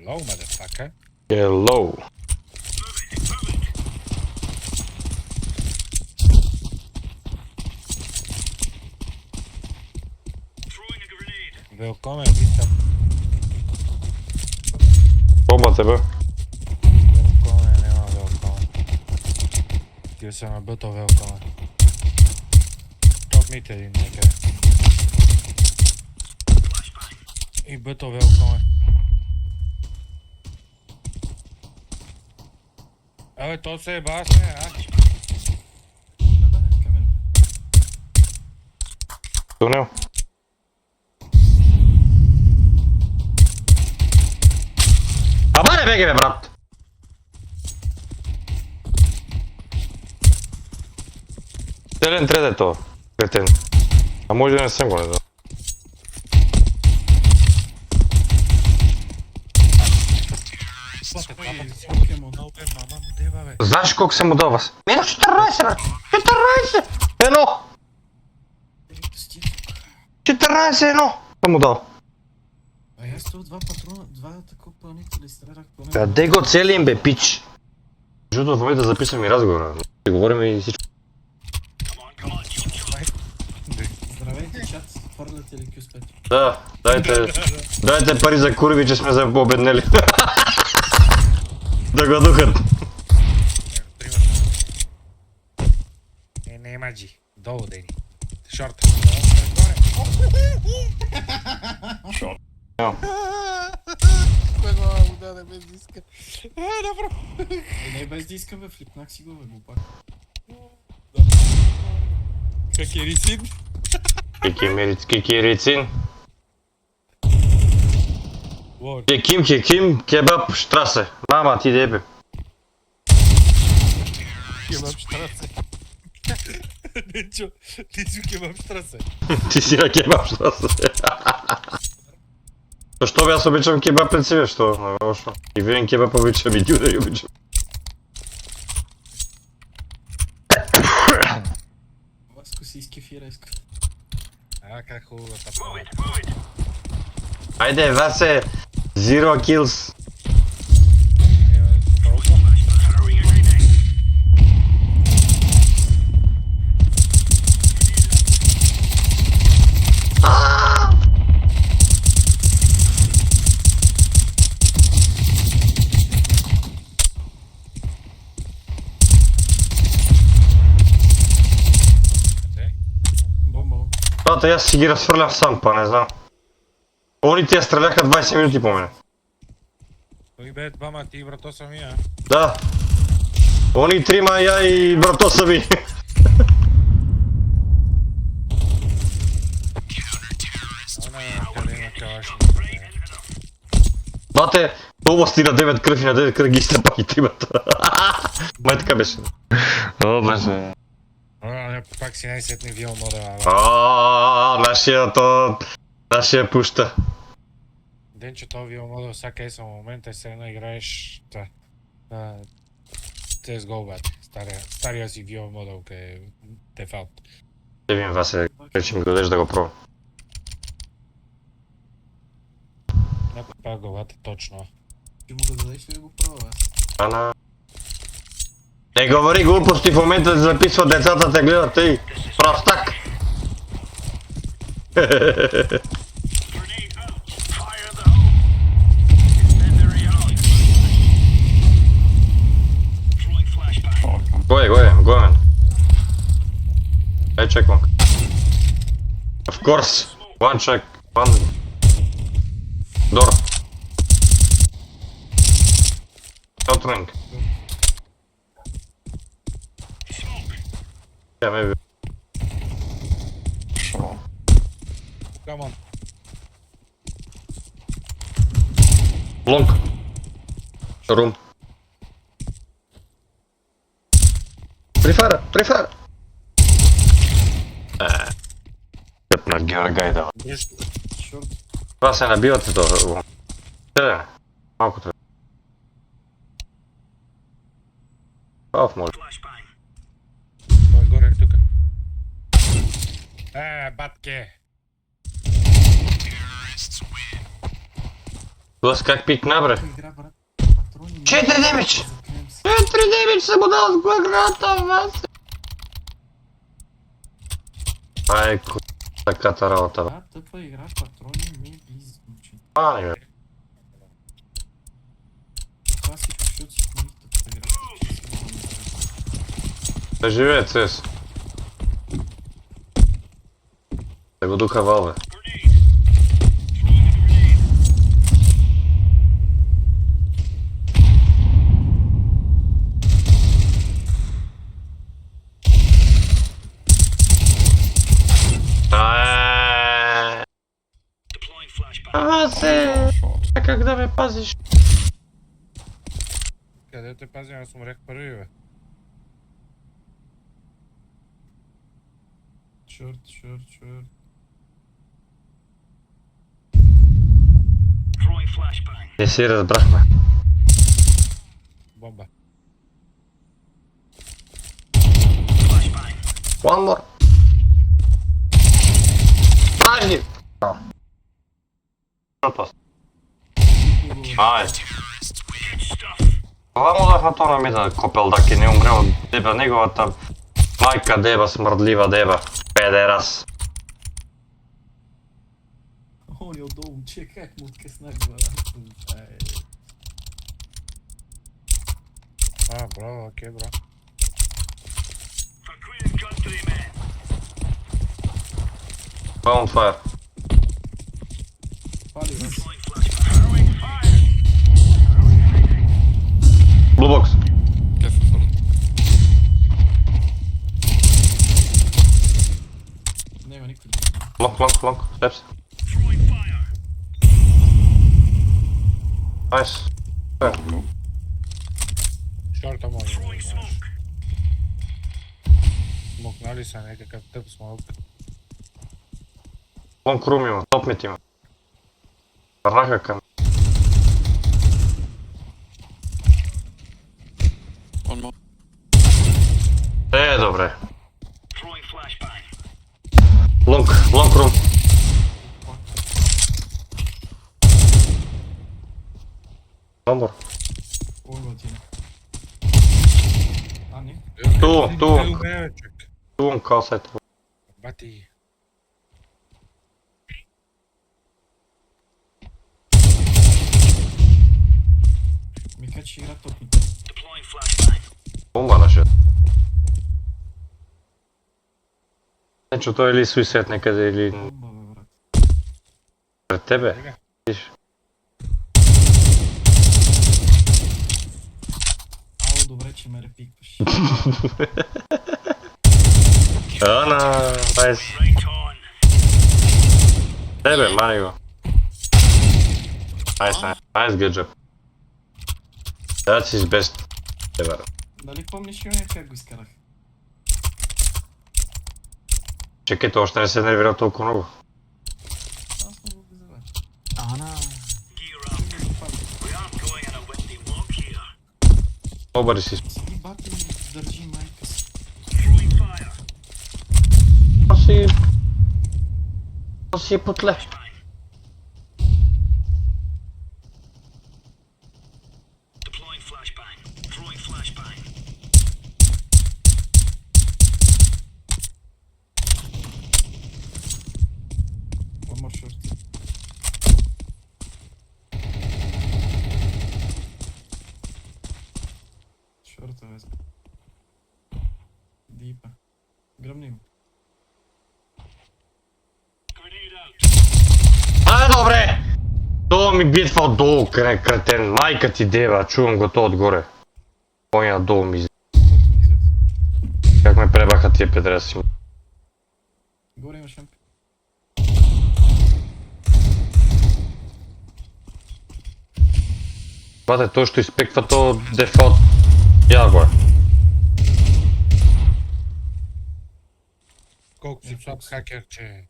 Hello, motherfucker. Hello. Велкоме, виста. Оба тебе. Велкоме, нема велкоме. Тио се на бето велкоме. Топ мит един некъде. И бето велкоме. Абе, то се е басне, а? Тунел. Абе не беги бе, брат! Телен треде то, кретен. А може да не съм го, не знам. Знаеш колко съм му дал вас? Минус 14, брат! 14! Едно! 14-1 съм му дал. А я струва два патрона, два такова пълнители стрелях поне. Къде го целим бе, пич? Защото в момента записвам и разговора. Ще говорим и всичко. Здравейте, чат, хвърляте ли Q5? Да, дайте пари за курви, че сме за обеднели. Да го духат. Не маджи. Долу, Дени. Шорт. Кой го даде без диска? Добро. Не без диска бе, флипнах си го бе, глупак. Хакерисин. Кикирицин. Лord. Кеким, кебаб, штрасе. Мама, ти дебе. Кебаб штрасе. Денчо, ти си кебаб штрасе. Ти си на кебаб штрасе. Защо бе аз обичам кебаб пред себе, що? Лошо. И винаги кебаб обичам, и дюдери обичам. Ласко си изкефира, иска. А, как хубаво да тапа. Айде, Васе! Zero kills. Бомба. Брата, аз си ги разхвърлям сам, па не знам. Они тия стреляха 20 минути по мене. Той бе двама, ти и брато самия. Да. Они трима, я и брато са ми. Къде има калашни? Бате, области на 9 кръв и на 9 кръв ги изтъпах и тримата. Май така беше. О, беше. Пак си най-сетни вил мода. Нашия пуща. Денчо, то вил мода всяка еса момента се едно играеш CSGO, бате. Стария си вил модел, къде е дефалт. Ще видим, Васе, че ми го дадеш да го пробвам. Някой пак главата точно. Ти му го дадеш ли да го пробва? Ана... Не говори глупости, в момента да записват децата, те гледат, тъй. Простак. Go man. I check one. Of course. One check. One door. Not ring. Yeah, maybe. Come on. Long. Room. Префара. Тъп на Георгайда. Шорт. Това се набивате това. Малко трябва. Пав може. Той е горе тука. Батке. Глас как пикна, бре. Той игра, брат. Патрони... 4 демидж! Заклем се. 4 демидж съм му дал с глаграта, вас! Айко, таката работа, бе. Да, тъпа игра, патрони ми близо. Мани, бе. Това си защото си смених тъпа игра. че си го намерил. Да живее CS. Да го духа вал, бе. Се, как да ме пазиш? Къде те пазим, аз умрех първи, бе. Шорт. Не си разбрахме. Бомба. One more. Пражни! Ай. Това му дах на тона ми да копелдак и не умрел от деба неговата майка деба, смърдлива деба, педерас. Он е отдолу, че как му откъснах главата. Браво, окей, браво. On fire. Пали, бе. Blue box. Няма никой. Long. Steps. Nice. Fair. Шорта може да знаеш. Смокнали са някакъв тъп смок. Long room има, топ мит има. Върнаха към. Добре. Long room. Номер. Ой, готина. А, не. Ту, касет. Бати. Ми качи игра топни. Бомба на шет. Не, че той или суисет некъде или Бомба, бе, брат. пред тебе. Виж. Ало, добре, че ме репикваш. Ана, найс. Тебе, мани го. Nice, good job. That's his best ever. Дали помниш Йоня как го изкарах? Чекайте, още не се нервира толкова много. Аз съм го визавал. Ана. Обари си. Седи бати и държи майка си. То си е потле. One more short. Шорта везме. Дипа. Гръмни го. Добре! То ми битва отдолу, кретен. Майка ти дева, чувам го то отгоре. Коня долу ми. Как ме пребаха тия педреси. Горе има шампи. Бате, той ще изпеква то дефолт. Я го е. Колко си слаб хакер, че...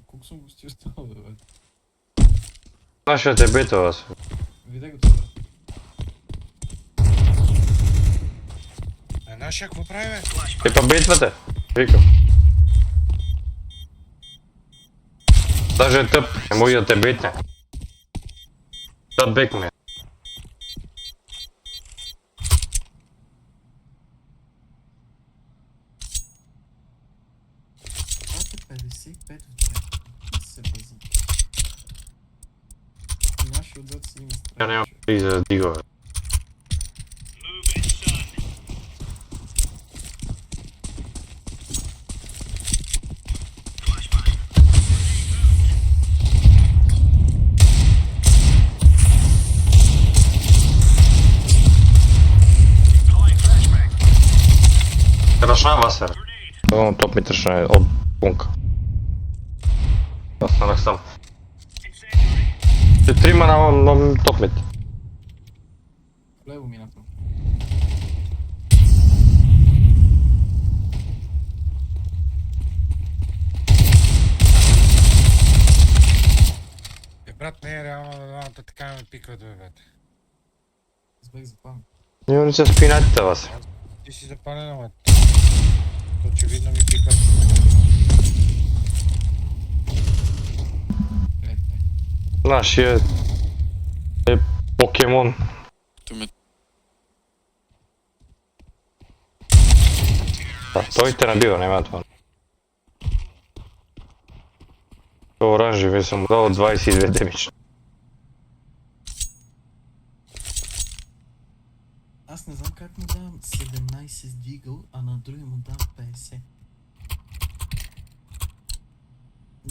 Колко съм го стил стал, бе. Нашия те бета, аз. Видя го това. Нашия какво прави, бе? Е па битвате. Викам. Даже е тъп, не може да те битне. Да бекме. Това е 55 в човек. Не се бази. Наши отзад си има страна. Я нямам пари за дигове. Рашна Васер. Топ ми тръщна от пунка. Аз станах сам. Трима на топ мид. Лево минато. Брат, не е реално да двамата така ме пикват, бе, брат. Избех запален. Не не се спинатите вас. Ти си запален, ама... Очевидно ми пикват. Нашия е покемон. Да, той те набива, няма това. Това оранжеви съм му дал 22 демидж. Аз не знам как му давам 17 с дигъл, а на другия му давам 50.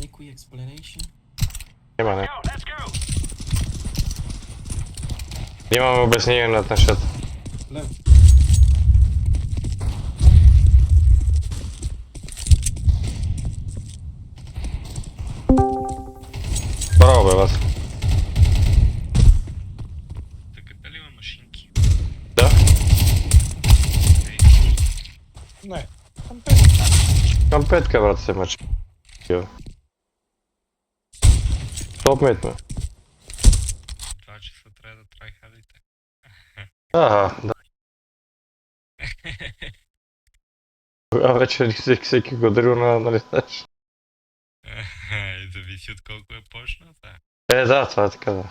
Некой explanation? Има не. Имаме обяснение на нещата. Лево. Браво бе вас. Така ли има машинки? Да? Не. Към петка брат се мъчи. Топ мет ме. 2 часа трябва да трайхардите. Ага, да. Тогава вече всеки го дарил на листач. Зависи от колко е почнал, да. Да, това е така да.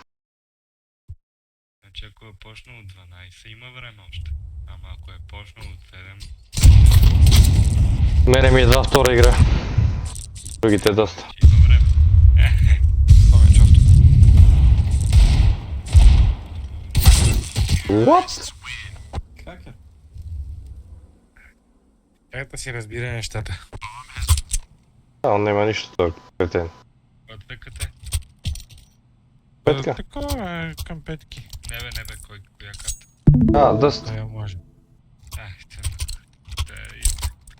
Значи ако е почнал от 12, има време още. Ама ако е почнал от 7, Мене ми едва втора игра. Другите доста. има време. Това ми е чофто. What? Как е? Как да си разбира нещата? Он няма нищо този кретен. От пекате? Петка? Такова е към петки. Не бе, коя карта? Дъст. Той я може.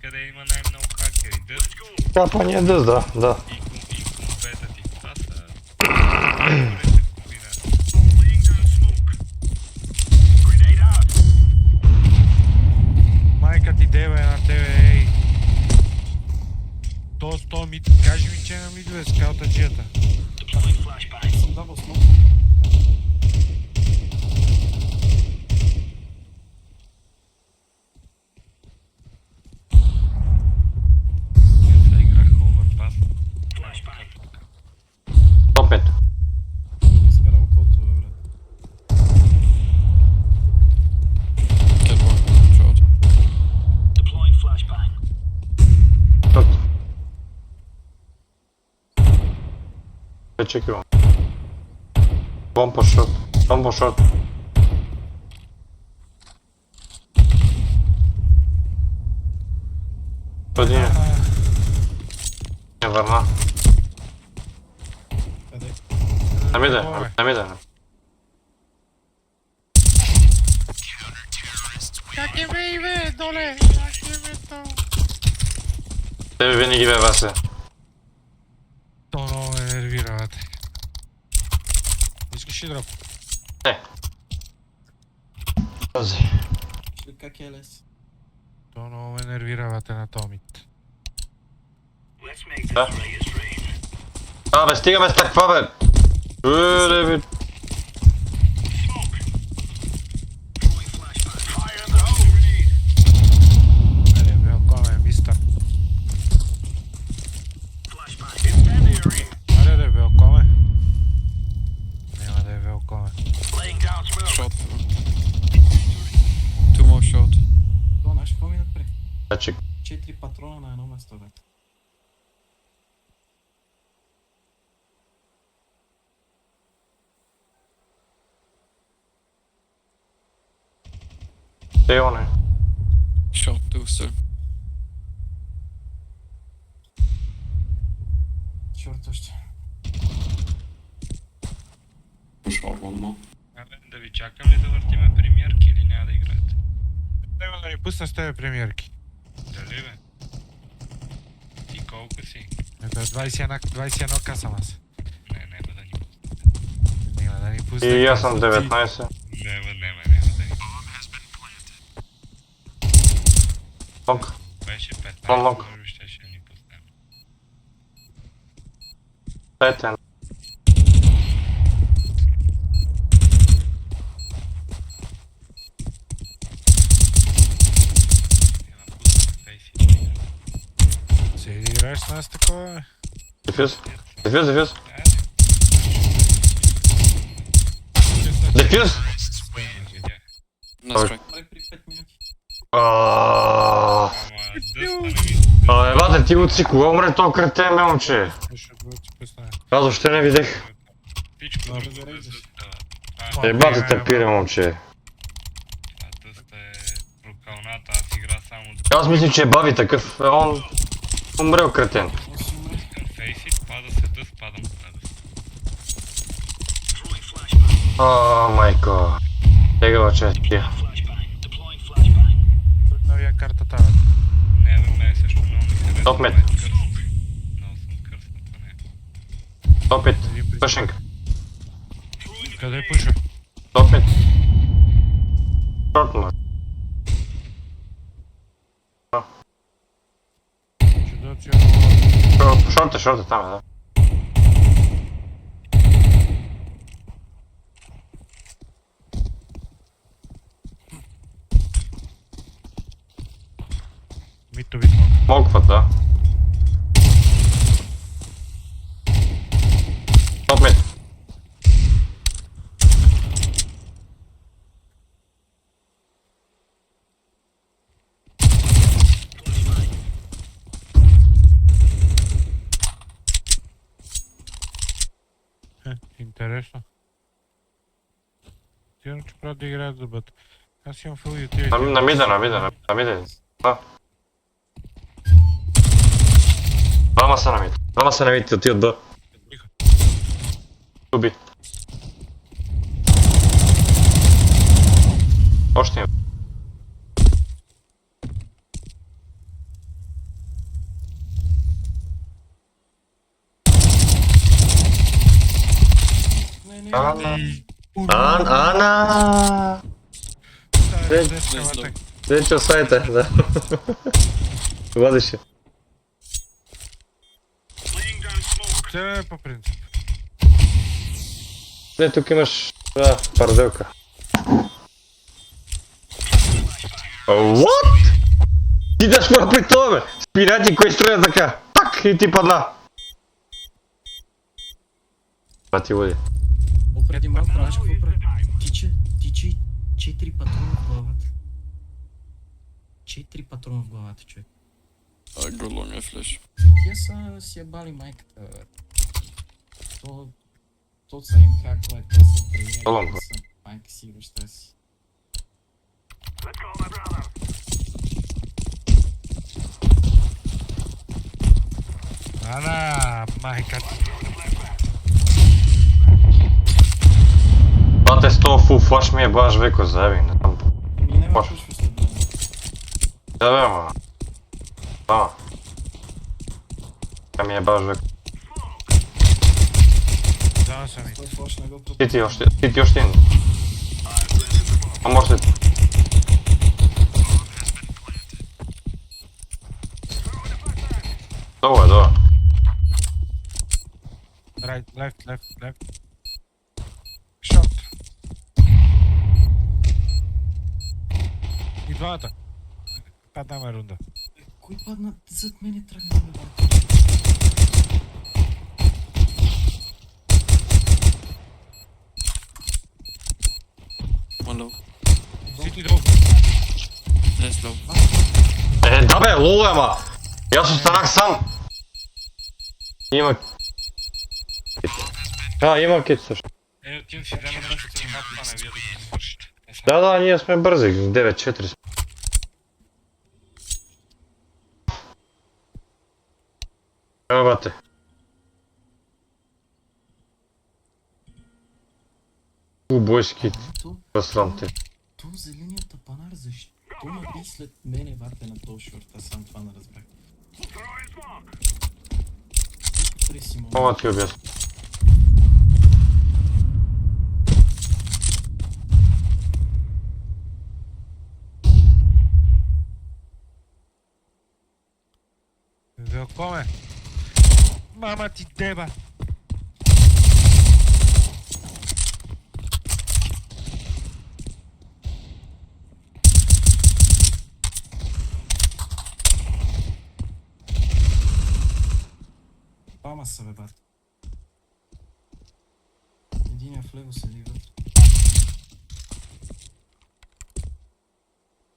Къде има най-много хакери? Дъст Капания дъст, да. и компета ти. Това са... най-добрите комбинации. Майка ти дева е на тебе, ей! То ми, кажи ми, че на мидове скаутаджията. Аз съм давал смок. Сега играх Overpass. Топ мет. Изкарал котове, брат. Кетбой. Чофто. Топ. Чекай. Бомба шот. Один не върна. Къде? Намида. Как е бе, бе, доле? Как е бе то? Тебе винаги бе, Васе. То много ме нервира, бате. Искаш ли дроп? Този. Шли как е лес? То много ме нервира, бате, на Томит. Да. Бе, стигаме с таква, бе. Бе. Аре, бе, око ме, мистър. Аре, да е бе, око ме. Няма да е бе, око. такова. Short. Two more short. То, знаеш какво ми напред? Значи, 4 патрона на едно место, бе. не. Short two still. Чорт още. Абе, да ви чакам ли да въртиме премиерки или няма да играете? Няма да ни пусна с тебе премиерки. Дали бе? Ти колко си? Ето 21 касам аз. Не, да ни пусне. Няма да ни пусна. И аз съм 19. Няма да ни Лонг. Беше 15, Лонг. може би ще ни пуснем. Сетен. Няма пуснем фейси. Се играеш с нас такова, бе? Дефюз. Дефюз, дефюз. Айде. Дефюз! Видя. Nice try. Добре, при 5 минути. Аааа. Ама дъста не ми... Бате, ти от си кога умре то кретен, бе, момче? Ще го ти пусна. Аз въобще не видех. Всичко Да, друго да е режеш. дъста. Ебате търпире, момче. Дъста е прокалната, аз игра само Аз мисля, че е бави такъв. Он умрел кретен. Какво си умре? фейси, пада се дъст, падам на дъст. Майко. Тегава чест ти. Новия картата, бе. Не, бе, мен също много ми харесва. Топ мид. Много съм кърсна по нея. Топит. Пъшинг. Къде е пуша? Топит. Шорт му. Ще да ти Шорта там е, да. Мито бит мога. Смокват, да. Топ мид. Интересно. Сигурно, че правят да играят за бът. Аз имам фул ютилити. На мида. Да. Двама са на мид, отиват Б. Уби. Още има. Не, Ана! Вече сайта, да. Водеше. Це по принцип. Не, тук имаш... Да, парделка. What? Ти даш мора при това, бе! Спирати, кой строя така? Пак! И ти падна! Това ти луди. Преди малко, знаеш какво прави? Тичи 4 патрона в главата. 4 патрона в главата, човек. Go long flash. Тия са си ебали майката, бе. То са им хакове, те са премиери, Лонг. те са майка си, баща си. Ана, майка ти. Бате с този фул флаш ми е баш веко заеби, не знам. Ми няма Може. чувство след време. Да бе, ама. Да. Тя ми е баш веко. Знам съм и. Той флаш не го Ти още един. А може ли? Долу. Right, left. Shot. И двамата. Падаме рунда. Кой падна зад мене тръгна, бе, бе? One low. City долу. Last low. Да бе, лоу ама! И аз останах сам! Има... има кит също. Отивам си време нещо, че това не вие да го свършите. Да, ние сме бързи, 9-4 сме. Ева бате. Бойски, посрам те. То зеленият тапанар, защо наби след мене варте на този шорт? Аз сам това не разбрах. Преси му. Мога ти обясня. Велкоме! Мама ти деба! Двама са бе, бат. Единия вляво седи вътре.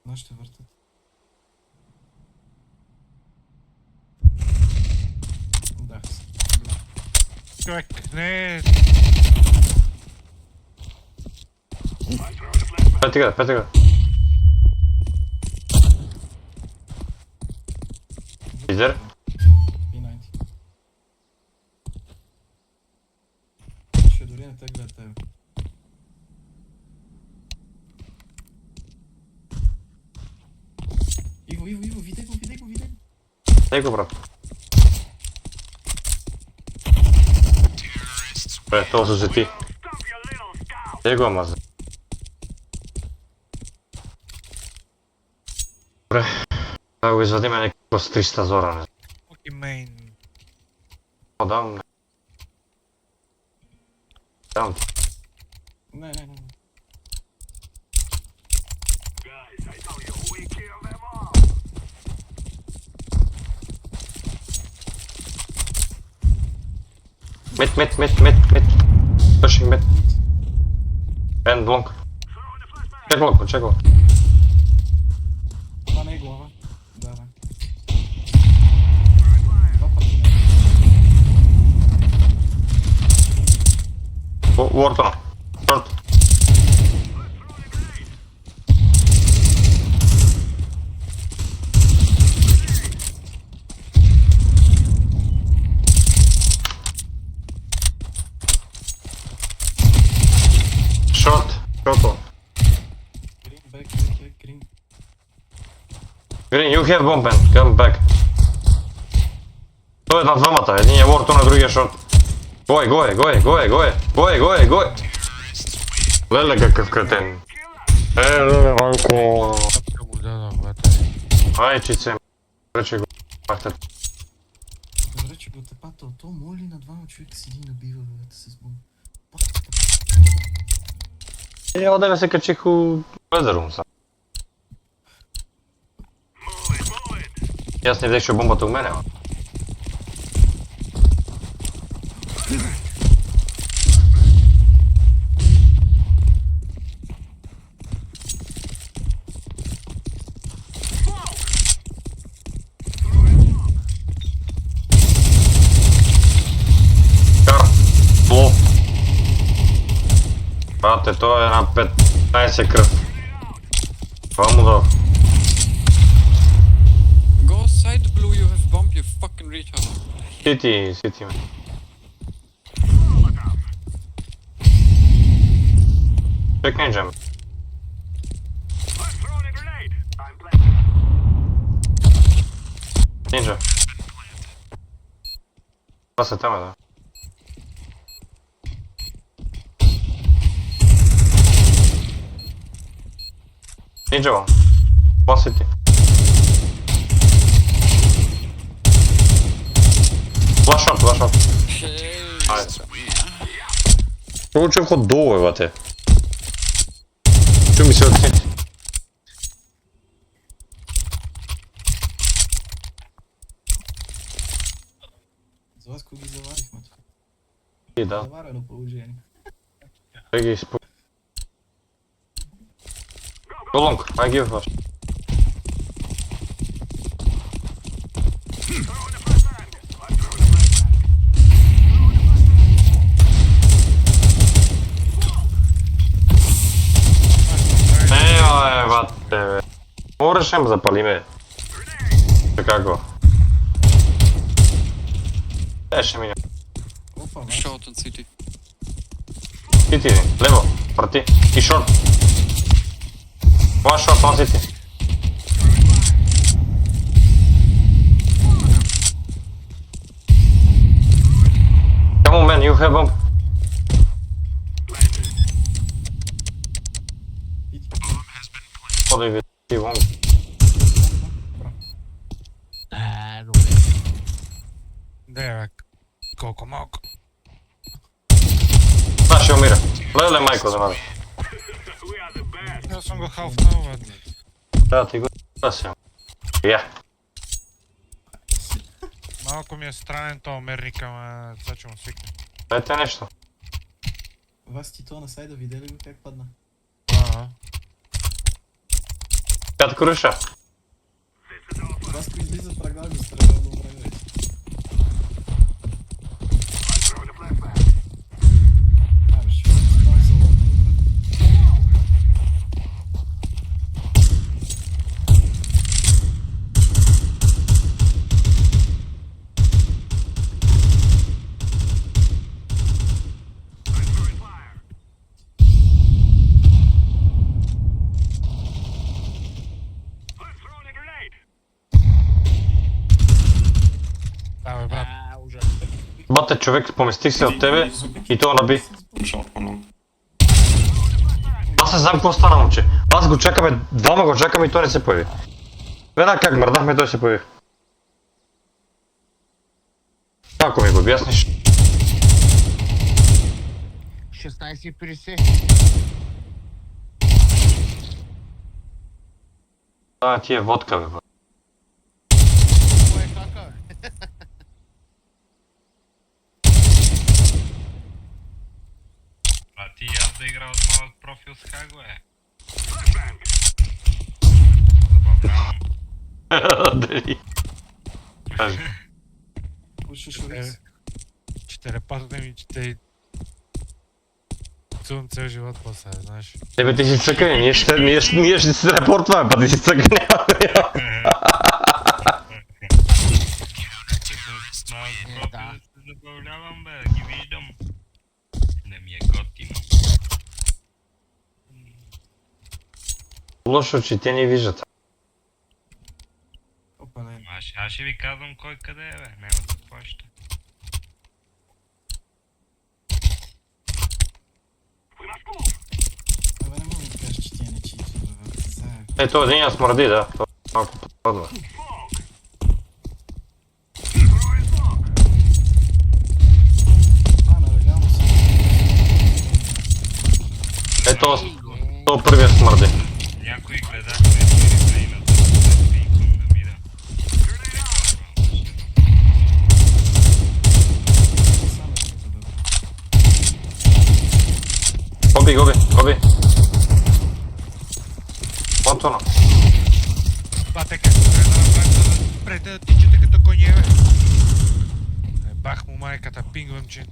Наш ще въртат. Да, Човек, не... Петига. Лидер? P90. Ще дори не те гледа тебе. Иво, видей го. Дай го, брат. Бре, то се зети. Дай го, ама. Добре. Да го извадиме някакво с 300 зора, не знам. Окей, мейн. Дам. Дам. Не. Mid. Pushing mid. And long. Check long. Това не е глава. Да. Два пъти не. Wharton. Short. Short one. Green, back, green. Green, you have bomb man. Come back. Той е на двамата. Един е Wharton, а другия шорт. Гой. Леле какъв кретен. Леле малко. Топка му дадох, бате. Айчице. Рече го. Махте. Добре, че го тепатал. То моли на двама човека седи и набива бе, с бомба. И одеве се качих у Лезерум са. И аз не взех бомбата у мене. Ло. Брате, той е на 15 кръв. Това му дава. Go side blue, you have bomb, you fucking retard. Сити ме. Чек нинджа ме. Нинджа. Това се таме, да. Ninja one. One city. Flash shot. Айде. Получих от долу, бате. Чу ми се от сити. За вас кога ги заварихме тук. И да, Заварено положение. той ги изпу... Go long, I give flash. Vate, bе. Moraš em zapali me. Kako? Eše mi. Опа, бе. Short on city. City, levo, proti. I short. One short, one city. Come on man, you have bomb. Подой ви, ти bomb. Де, колко малко. Znaš je umira. Lele majko za mene. Ja sam ga halfnao, vadno. Da ti go da se. Ja. Малко ми е странен то мерник, ама сега че му свикне. Dajte nešto. Вас ти то на сайда, видели го как падна? Ага. Ja ti kuruša. Вас ко излиза прага, го стрелял добре, бе. Абе, ще това за лоб, добре. Да, бе, брат. Бате човек, поместих се от тебе и то наби. Аз не знам какво стана, момче. Аз го чакаме, двама го чакаме и той не се появи. Веднага как мърдахме, той се появи. Ако ми го обясниш. 16:50. А, ти е водка, бе. Кое кака? А ти аз да игра от малък профил с Хаго, е. Забавлявам. Дали. Кажи. Пушиш Орикс. Четирепатата ми чете цун цел живот после, знаеш. Тебе ти си цъкане, ние ще се репортваме, па ти си цъкане. С малък профил да. да се забавлявам, бе, да ги виждам. Не ми е готино. Лошо, че те не виждат. Опа, не. Аз ще ви казвам кой къде е, бе, няма да плаща. Абе, не мога да кажеш, че ти е не чието, бе. Заеб. Е, то един я смърди, да. То малко подпадва. А, нелегално си. Е, то първият смърди. Някой гледах реплей на това, пинком на мида. Само е тук, бе. Гоби. Мотоно. Бате, как се трябва да направим да спрете да тичате като коне, бе. Бах му майката, пингвам, че...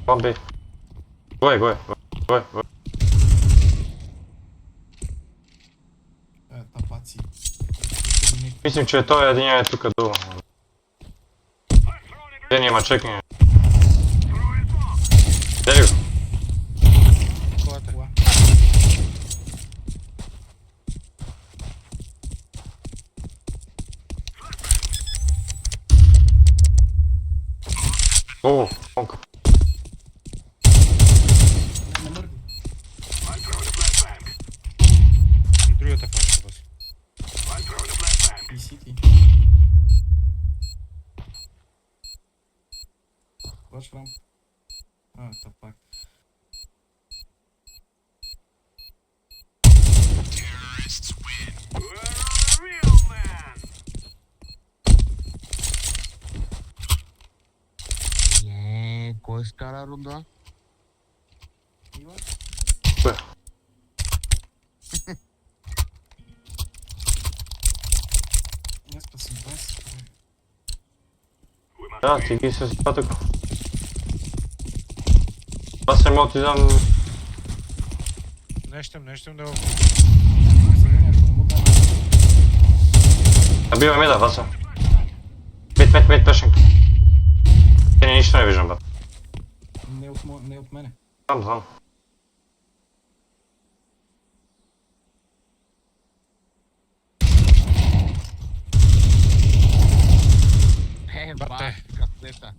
Гоби. Гой. Тапаци. Мислим, че той един е тук долу. Те няма чекне. Дели го. Колата. Кола. О, онка. Не мърди. И другата фашка после. И сити. Watch ramp. А, тапак. Кой скара рунда? Ива? Кое? Днеска съм 20 човек. Да, ти ги се спа тук. Аз съм отидам... Нещем да го... Зеления, ако не му дам. Набива ми да, Васа. Мид, пешен. Не, нищо не виждам, бе. Не от мене. Знам. Бате. Катлета.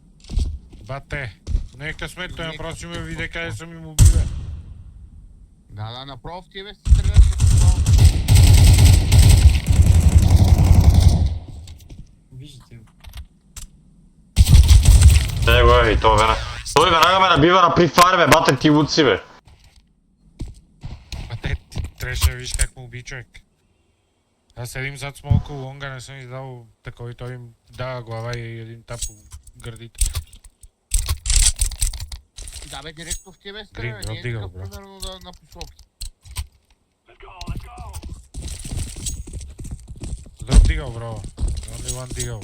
Бате. Не е късмет, той направо ще ме види къде съм им убива. Да, направо в тебе се стреляш. Виждате го. Не го е и то веднага. Той веднага ме набива на прифайр, бе, бате ти луци, бе. Бате, ти трябваше да видиш как му уби човек. Аз седим зад смолко лонга, не съм издал такой, той им дава глава и един тап по гърдите. Да, бе, директно в тебе Грин, стреля. Не е дигал, такъв, бро. примерно, на посоки. Дроп дигал, бро. Only one дигал.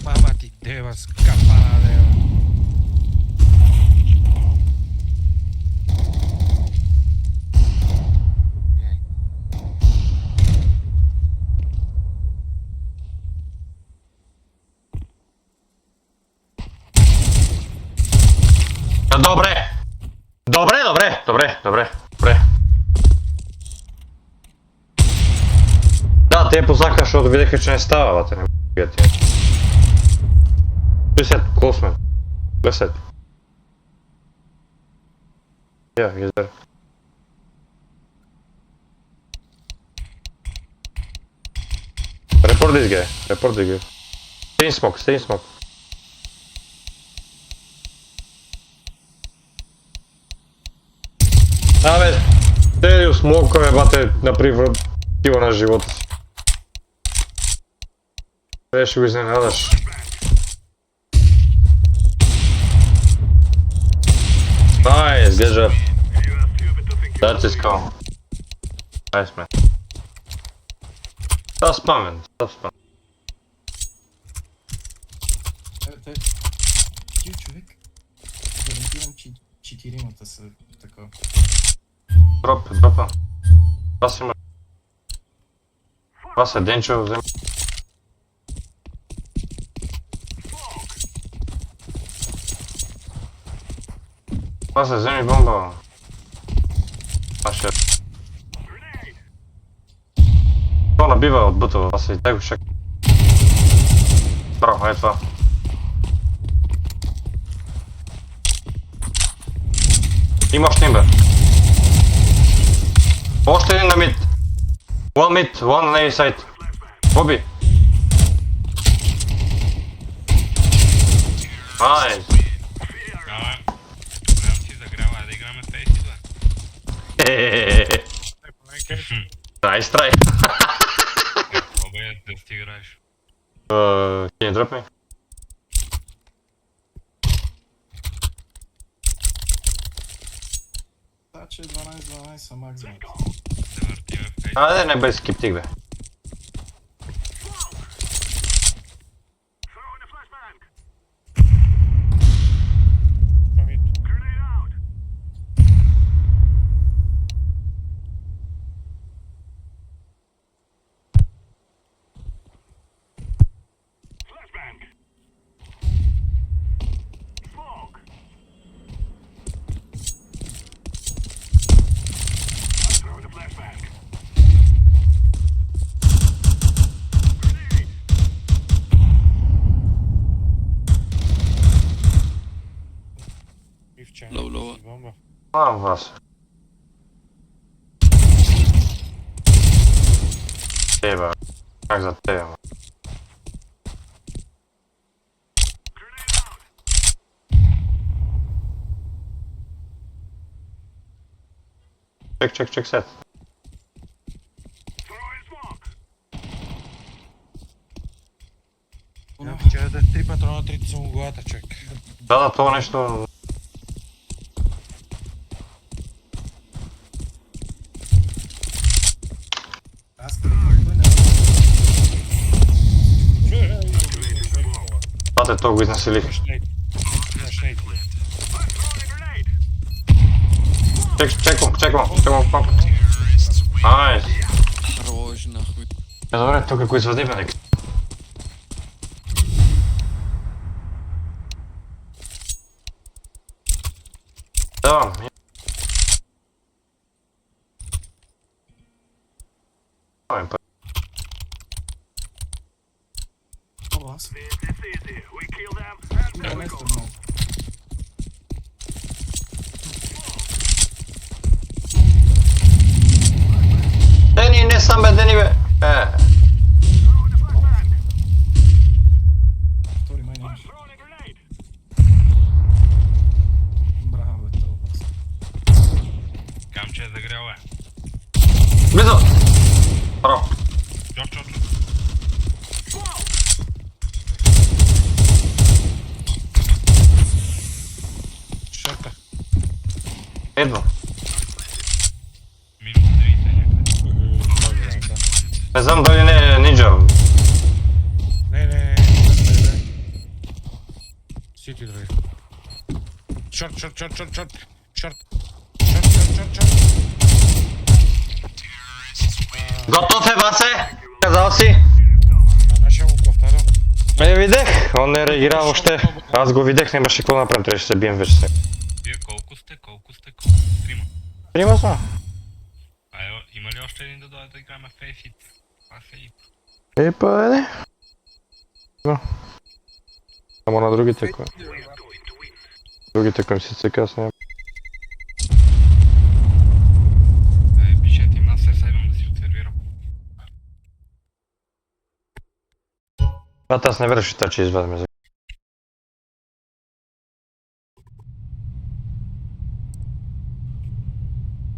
Мама ти дева, скапана дева. Добре. Да, те познаха, защото видяха, че не става, бате, не ме бият тия. След, косме. След. Yeah, he's there. Report this guy. Stay in smoke. Абе, те смокове, бате, например, тива на живота си. Къде ще го изненадаш? Nice, good job. That's his call. Nice, man. Stop spamming. Те... Ти човек. Гарантирам, че четиримата са така. Дропа. Това си има. Това са Денчо, взема. Това се вземи бомба. Това набива от бутова, това се и тего шак. Браво, е това. Има още им, бе. Още един на мид. One на A-side. Боби. Найс. Прям си загрява, да играме в тези два. Найс трай. Пробай да си играеш. Can you drop me? Та, че 12-12 са макс, бе. Да въртиме в фейс. Айде, не без скептик, бе. Low. Бомба. Мам вас. Еба. Как за тебе, ма? Чек сет. Я вчера да 3 патрона, 3 съм главата, човек. Да, това нещо... Пате, то го изнасилих. Имаш нейт. Имаш нейт. Чекам. Найс. Хорош, нахуй. Добре, то како извади ме нека. Давам. Давам па. Ovo vas. Da ne znam malo. Дени, не сам бе, Дени бе. Tori manje imaš. Bravo, to vas. Камче е загрял, Близо. Браво. Чор. Шорта. Едва. Минус 30 някъде. Не знам дали не е нинджа. Не. Сити други. Шорт. Готов е, Васе? Казал си? Ще го повторям. Видех, он не реагира въобще. Аз го видех, нямаше какво да направим, трябваше да се бием вече с него. Вие колко сте? Трима. Трима сме. Има ли още един да дойде да играме в Фейфит? Това Фейфит. Не. Само на другите кои. Другите кои си цека, аз нямам. Пишете им, аз се сайдам да си отсервирам. Аз не верваш, че извадим за